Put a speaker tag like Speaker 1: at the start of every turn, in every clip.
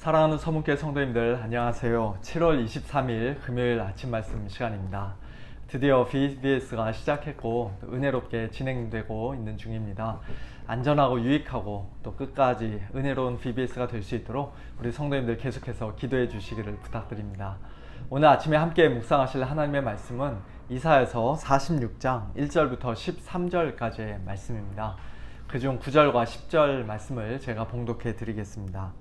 Speaker 1: 사랑하는 서문교회 성도님들 안녕하세요. 7월 23일 금요일 아침 말씀 시간입니다. 드디어 VBS가 시작했고 은혜롭게 진행되고 있는 중입니다. 안전하고 유익하고 또 끝까지 은혜로운 VBS가 될 수 있도록 우리 성도님들 계속해서 기도해 주시기를 부탁드립니다. 오늘 아침에 함께 묵상하실 하나님의 말씀은 이사야서 46장 1절부터 13절까지의 말씀입니다. 그중 9절과 10절 말씀을 제가 봉독해 드리겠습니다.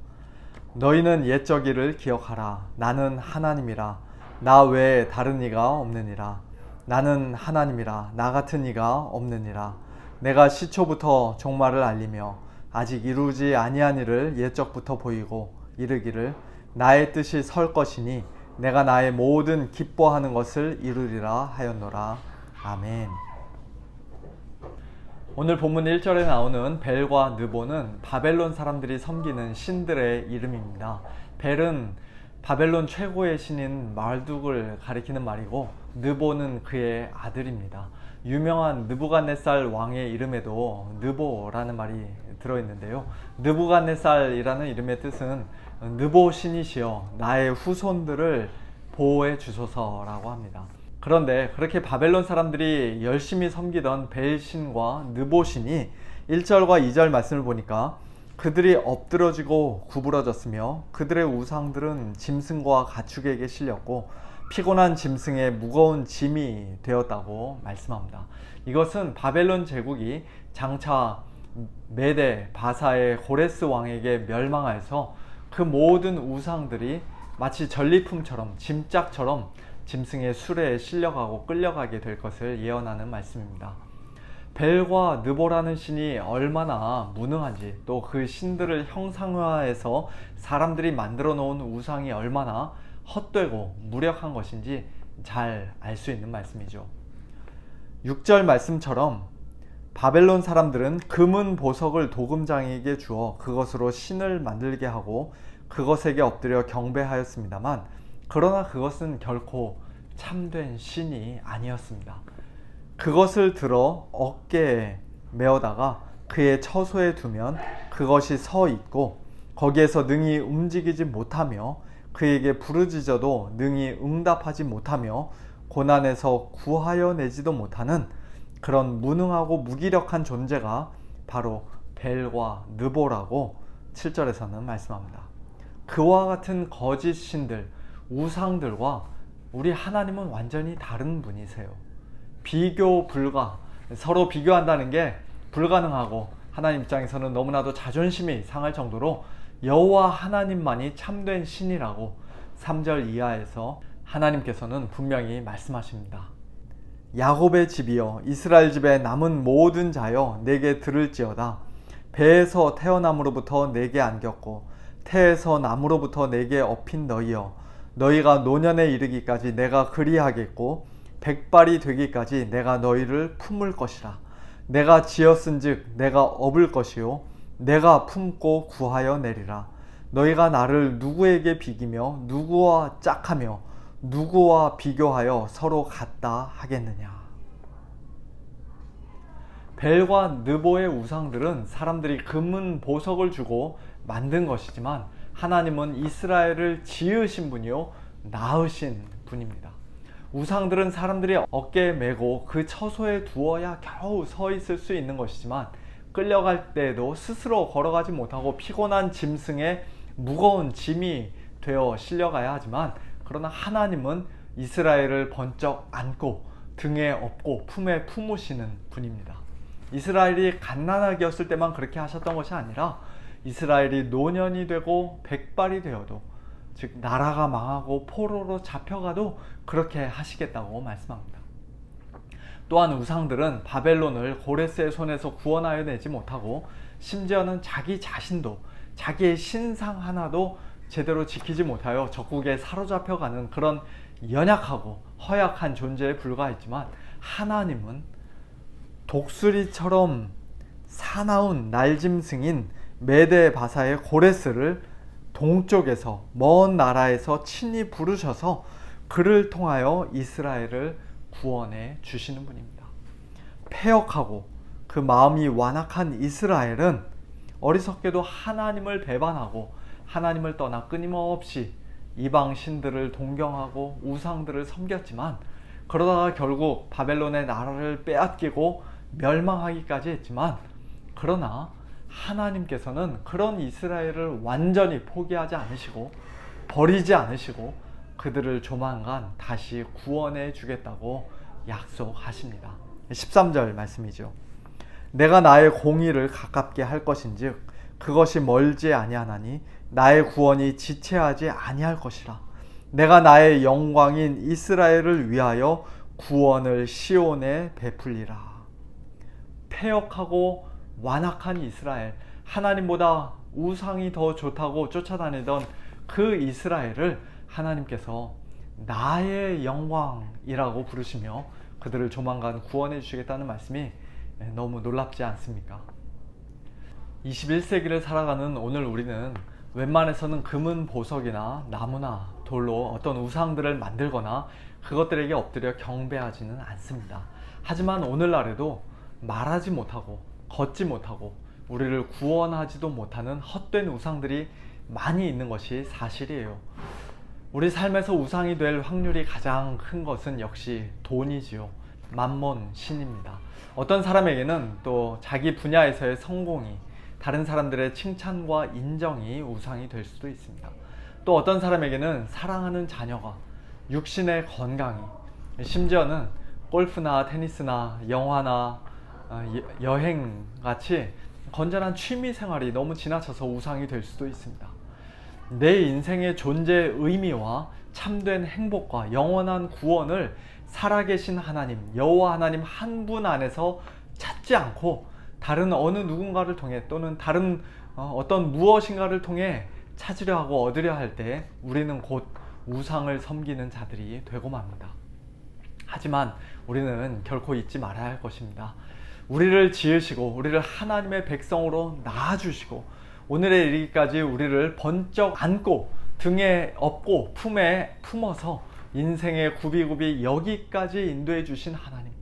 Speaker 1: 너희는 옛적 일을 기억하라. 나는 하나님이라. 나 외에 다른 이가 없느니라. 나는 하나님이라. 나 같은 이가 없느니라. 내가 시초부터 종말을 알리며 아직 이루지 아니한 일을 옛적부터 보이고 이르기를 나의 뜻이 설 것이니 내가 나의 모든 기뻐하는 것을 이루리라 하였노라. 아멘. 오늘 본문 1절에 나오는 벨과 느보는 바벨론 사람들이 섬기는 신들의 이름입니다. 벨은 바벨론 최고의 신인 말둑을 가리키는 말이고 느보는 그의 아들입니다. 유명한 느부갓네살 왕의 이름에도 느보라는 말이 들어있는데요. 느부갓네살이라는 이름의 뜻은 느보 신이시여 나의 후손들을 보호해 주소서라고 합니다. 그런데 그렇게 바벨론 사람들이 열심히 섬기던 벨신과 느보신이 1절과 2절 말씀을 보니까 그들이 엎드러지고 구부러졌으며 그들의 우상들은 짐승과 가축에게 실렸고 피곤한 짐승의 무거운 짐이 되었다고 말씀합니다. 이것은 바벨론 제국이 장차 메데 바사의 고레스 왕에게 멸망하여서 그 모든 우상들이 마치 전리품처럼 짐짝처럼 짐승의 수레에 실려가고 끌려가게 될 것을 예언하는 말씀입니다. 벨과 느보라는 신이 얼마나 무능한지 또 그 신들을 형상화해서 사람들이 만들어 놓은 우상이 얼마나 헛되고 무력한 것인지 잘 알 수 있는 말씀이죠. 6절 말씀처럼 바벨론 사람들은 금은 보석을 도금장에게 주어 그것으로 신을 만들게 하고 그것에게 엎드려 경배하였습니다만 그러나 그것은 결코 참된 신이 아니었습니다. 그것을 들어 어깨에 메어다가 그의 처소에 두면 그것이 서 있고 거기에서 능히 움직이지 못하며 그에게 부르짖어도 능히 응답하지 못하며 고난에서 구하여 내지도 못하는 그런 무능하고 무기력한 존재가 바로 벨과 느보라고 7절에서는 말씀합니다. 그와 같은 거짓 신들, 우상들과 우리 하나님은 완전히 다른 분이세요. 비교 불가, 서로 비교한다는 게 불가능하고 하나님 입장에서는 너무나도 자존심이 상할 정도로 여호와 하나님만이 참된 신이라고 3절 이하에서 하나님께서는 분명히 말씀하십니다. 야곱의 집이여 이스라엘 집에 남은 모든 자여 내게 들을지어다. 배에서 태어남으로부터 내게 안겼고 태에서 남으로부터 내게 업힌 너희여 너희가 노년에 이르기까지 내가 그리하겠고 백발이 되기까지 내가 너희를 품을 것이라. 내가 지었은즉 내가 업을 것이요 내가 품고 구하여 내리라. 너희가 나를 누구에게 비기며 누구와 짝하며 누구와 비교하여 서로 같다 하겠느냐. 벨과 느보의 우상들은 사람들이 금은 보석을 주고 만든 것이지만 하나님은 이스라엘을 지으신 분이요 낳으신 분입니다. 우상들은 사람들이 어깨에 메고 그 처소에 두어야 겨우 서 있을 수 있는 것이지만 끌려갈 때에도 스스로 걸어가지 못하고 피곤한 짐승의 무거운 짐이 되어 실려가야 하지만 그러나 하나님은 이스라엘을 번쩍 안고 등에 업고 품에 품으시는 분입니다. 이스라엘이 갓난아기였을 때만 그렇게 하셨던 것이 아니라 이스라엘이 노년이 되고 백발이 되어도 즉 나라가 망하고 포로로 잡혀가도 그렇게 하시겠다고 말씀합니다. 또한 우상들은 바벨론을 고레스의 손에서 구원하여 내지 못하고 심지어는 자기 자신도 자기의 신상 하나도 제대로 지키지 못하여 적국에 사로잡혀가는 그런 연약하고 허약한 존재에 불과했지만 하나님은 독수리처럼 사나운 날짐승인 메데 바사의 고레스를 동쪽에서 먼 나라에서 친히 부르셔서 그를 통하여 이스라엘을 구원해 주시는 분입니다. 패역하고 그 마음이 완악한 이스라엘은 어리석게도 하나님을 배반하고 하나님을 떠나 끊임없이 이방 신들을 동경하고 우상들을 섬겼지만, 그러다가 결국 바벨론의 나라를 빼앗기고 멸망하기까지 했지만, 그러나 하나님께서는 그런 이스라엘을 완전히 포기하지 않으시고 버리지 않으시고 그들을 조만간 다시 구원해 주겠다고 약속하십니다. 13절 말씀이죠. 내가 나의 공의를 가깝게 할 것인즉 그것이 멀지 아니하나니 나의 구원이 지체하지 아니할 것이라. 내가 나의 영광인 이스라엘을 위하여 구원을 시온에 베풀리라. 패역하고 완악한 이스라엘, 하나님보다 우상이 더 좋다고 쫓아다니던 그 이스라엘을 하나님께서 나의 영광이라고 부르시며 그들을 조만간 구원해 주시겠다는 말씀이 너무 놀랍지 않습니까? 21세기를 살아가는 오늘 우리는 웬만해서는 금은 보석이나 나무나 돌로 어떤 우상들을 만들거나 그것들에게 엎드려 경배하지는 않습니다. 하지만 오늘날에도 말하지 못하고 걷지 못하고 우리를 구원하지도 못하는 헛된 우상들이 많이 있는 것이 사실이에요. 우리 삶에서 우상이 될 확률이 가장 큰 것은 역시 돈이지요. 만몬 신입니다. 어떤 사람에게는 또 자기 분야에서의 성공이, 다른 사람들의 칭찬과 인정이 우상이 될 수도 있습니다. 또 어떤 사람에게는 사랑하는 자녀가, 육신의 건강이, 심지어는 골프나 테니스나 영화나 여행같이 건전한 취미 생활이 너무 지나쳐서 우상이 될 수도 있습니다. 내 인생의 존재의 의미와 참된 행복과 영원한 구원을 살아계신 하나님, 여호와 하나님 한 분 안에서 찾지 않고 다른 어느 누군가를 통해 또는 다른 어떤 무엇인가를 통해 찾으려 하고 얻으려 할 때 우리는 곧 우상을 섬기는 자들이 되고 맙니다. 하지만 우리는 결코 잊지 말아야 할 것입니다. 우리를 지으시고 우리를 하나님의 백성으로 낳아주시고 오늘에 이르기까지 우리를 번쩍 안고 등에 업고 품에 품어서 인생의 굽이굽이 여기까지 인도해 주신 하나님,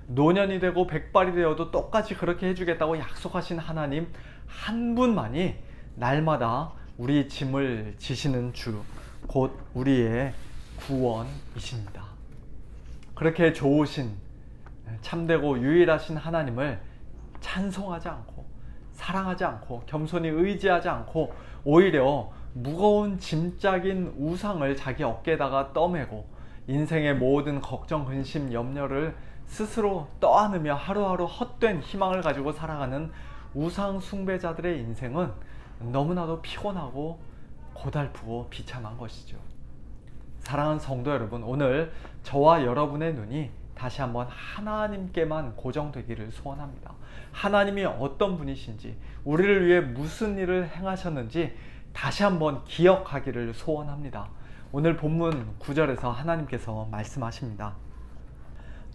Speaker 1: 노년이 되고 백발이 되어도 똑같이 그렇게 해주겠다고 약속하신 하나님 한 분만이 날마다 우리 짐을 지시는 주, 곧 우리의 구원이십니다. 그렇게 좋으신, 참되고 유일하신 하나님을 찬송하지 않고 사랑하지 않고 겸손히 의지하지 않고 오히려 무거운 짐짝인 우상을 자기 어깨에다가 떠매고 인생의 모든 걱정, 근심, 염려를 스스로 떠안으며 하루하루 헛된 희망을 가지고 살아가는 우상 숭배자들의 인생은 너무나도 피곤하고 고달프고 비참한 것이죠. 사랑하는 성도 여러분, 오늘 저와 여러분의 눈이 다시 한번 하나님께만 고정되기를 소원합니다. 하나님이 어떤 분이신지, 우리를 위해 무슨 일을 행하셨는지 다시 한번 기억하기를 소원합니다. 오늘 본문 9절에서 하나님께서 말씀하십니다.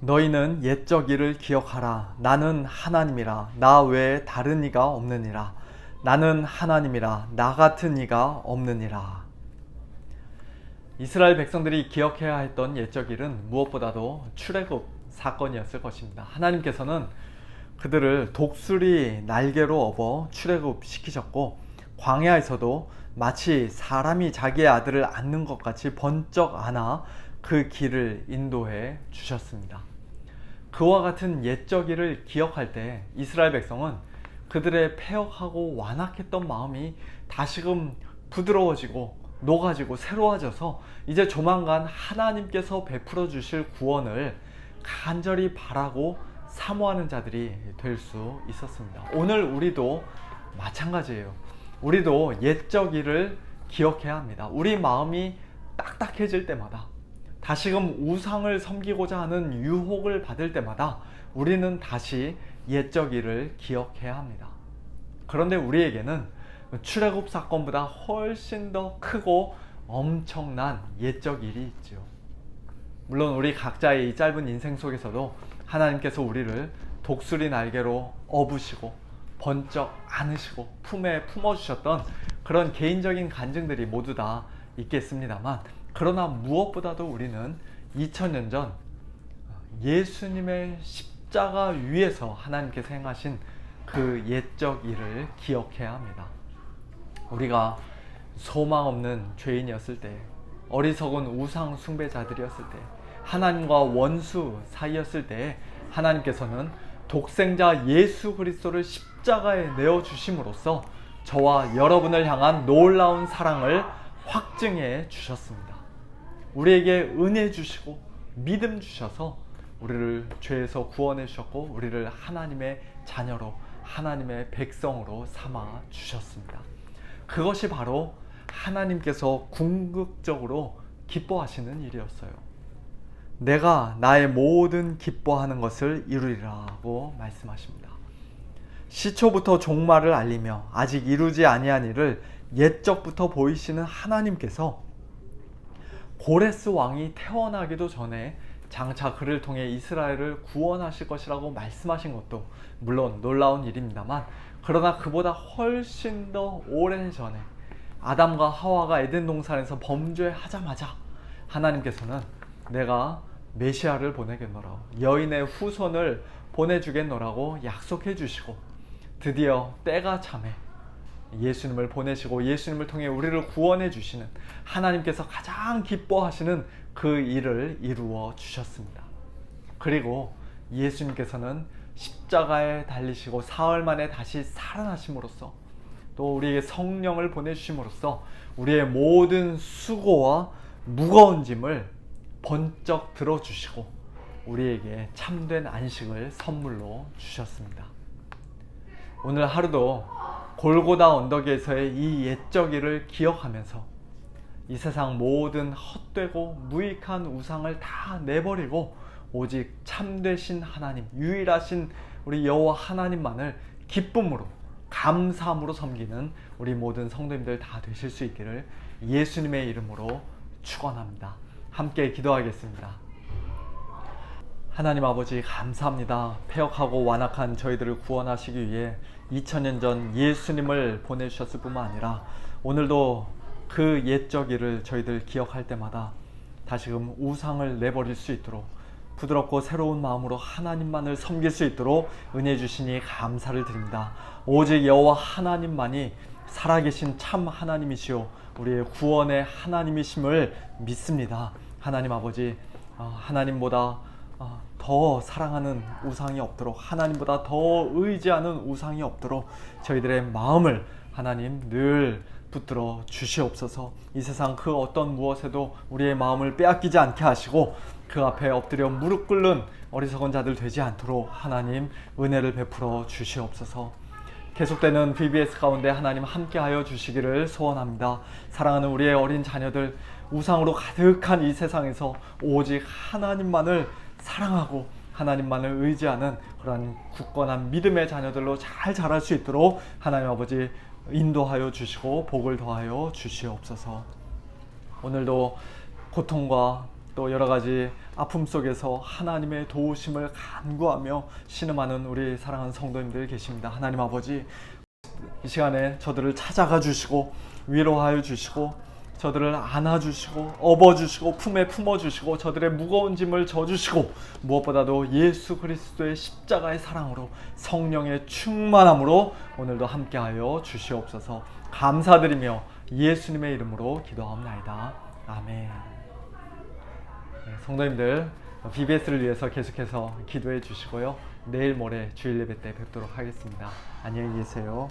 Speaker 1: 너희는 옛적 일을 기억하라. 나는 하나님이라. 나 외에 다른 이가 없느니라. 나는 하나님이라. 나 같은 이가 없느니라. 이스라엘 백성들이 기억해야 했던 옛적 일은 무엇보다도 출애굽 사건이었을 것입니다. 하나님께서는 그들을 독수리 날개로 업어 출애굽 시키셨고, 광야에서도 마치 사람이 자기의 아들을 안는 것 같이 번쩍 안아 그 길을 인도해 주셨습니다. 그와 같은 옛적 일을 기억할 때 이스라엘 백성은 그들의 패역하고 완악했던 마음이 다시금 부드러워지고 녹아지고 새로워져서 이제 조만간 하나님께서 베풀어 주실 구원을 간절히 바라고 사모하는 자들이 될 수 있었습니다. 오늘 우리도 마찬가지예요. 우리도 옛적 일을 기억해야 합니다. 우리 마음이 딱딱해질 때마다, 다시금 우상을 섬기고자 하는 유혹을 받을 때마다 우리는 다시 옛적 일을 기억해야 합니다. 그런데 우리에게는 출애굽 사건보다 훨씬 더 크고 엄청난 옛적 일이 있죠. 물론 우리 각자의 이 짧은 인생 속에서도 하나님께서 우리를 독수리 날개로 업으시고 번쩍 안으시고 품에 품어주셨던 그런 개인적인 간증들이 모두 다 있겠습니다만, 그러나 무엇보다도 우리는 2000년 전 예수님의 십자가 위에서 하나님께서 행하신 그 옛적 일을 기억해야 합니다. 우리가 소망 없는 죄인이었을 때, 어리석은 우상 숭배자들이었을 때, 하나님과 원수 사이였을 때 하나님께서는 독생자 예수 그리스도를 십자가에 내어 주심으로써 저와 여러분을 향한 놀라운 사랑을 확증해 주셨습니다. 우리에게 은혜 주시고 믿음 주셔서 우리를 죄에서 구원해 주셨고 우리를 하나님의 자녀로, 하나님의 백성으로 삼아 주셨습니다. 그것이 바로 하나님께서 궁극적으로 기뻐하시는 일이었어요. 내가 나의 모든 기뻐하는 것을 이루리라고 말씀하십니다. 시초부터 종말을 알리며 아직 이루지 아니한 일을 옛적부터 보이시는 하나님께서 고레스 왕이 태어나기도 전에 장차 그를 통해 이스라엘을 구원하실 것이라고 말씀하신 것도 물론 놀라운 일입니다만, 그러나 그보다 훨씬 더 오래전에 아담과 하와가 에덴 동산에서 범죄하자마자 하나님께서는 내가 메시아를 보내겠노라, 여인의 후손을 보내주겠노라고 약속해 주시고, 드디어 때가 참에 예수님을 보내시고 예수님을 통해 우리를 구원해 주시는 하나님께서 가장 기뻐하시는 그 일을 이루어 주셨습니다. 그리고 예수님께서는 십자가에 달리시고 사흘 만에 다시 살아나심으로써, 또 우리에게 성령을 보내주심으로써 우리의 모든 수고와 무거운 짐을 번쩍 들어주시고 우리에게 참된 안식을 선물로 주셨습니다. 오늘 하루도 골고다 언덕에서의 이 옛적 일을 기억하면서 이 세상 모든 헛되고 무익한 우상을 다 내버리고 오직 참되신 하나님, 유일하신 우리 여호와 하나님만을 기쁨으로, 감사함으로 섬기는 우리 모든 성도님들 다 되실 수 있기를 예수님의 이름으로 축원합니다. 함께 기도하겠습니다. 하나님 아버지, 감사합니다. 패역하고 완악한 저희들을 구원하시기 위해 2000년 전 예수님을 보내주셨을 뿐만 아니라 오늘도 그 옛적 일을 저희들 기억할 때마다 다시금 우상을 내버릴 수 있도록 부드럽고 새로운 마음으로 하나님만을 섬길 수 있도록 은혜 주시니 감사를 드립니다. 오직 여호와 하나님만이 살아계신 참 하나님이시오 우리의 구원의 하나님이심을 믿습니다. 하나님 아버지, 하나님보다 더 사랑하는 우상이 없도록, 하나님보다 더 의지하는 우상이 없도록 저희들의 마음을 하나님 늘 붙들어 주시옵소서. 이 세상 그 어떤 무엇에도 우리의 마음을 빼앗기지 않게 하시고 그 앞에 엎드려 무릎 꿇는 어리석은 자들 되지 않도록 하나님 은혜를 베풀어 주시옵소서. 계속되는 VBS 가운데 하나님 함께하여 주시기를 소원합니다. 사랑하는 우리의 어린 자녀들, 우상으로 가득한 이 세상에서 오직 하나님만을 사랑하고 하나님만을 의지하는 그런 굳건한 믿음의 자녀들로 잘 자랄 수 있도록 하나님 아버지 인도하여 주시고 복을 더하여 주시옵소서. 오늘도 고통과 또 여러가지 아픔 속에서 하나님의 도우심을 간구하며 신음하는 우리 사랑하는 성도님들 계십니다. 하나님 아버지, 이 시간에 저들을 찾아가 주시고 위로하여 주시고 저들을 안아주시고 업어주시고 품에 품어주시고 저들의 무거운 짐을 져주시고 무엇보다도 예수 그리스도의 십자가의 사랑으로 성령의 충만함으로 오늘도 함께하여 주시옵소서. 감사드리며 예수님의 이름으로 기도하옵나이다. 아멘. 성도님들, BBS를 위해서 계속해서 기도해 주시고요. 내일 모레 주일 예배 때 뵙도록 하겠습니다. 안녕히 계세요.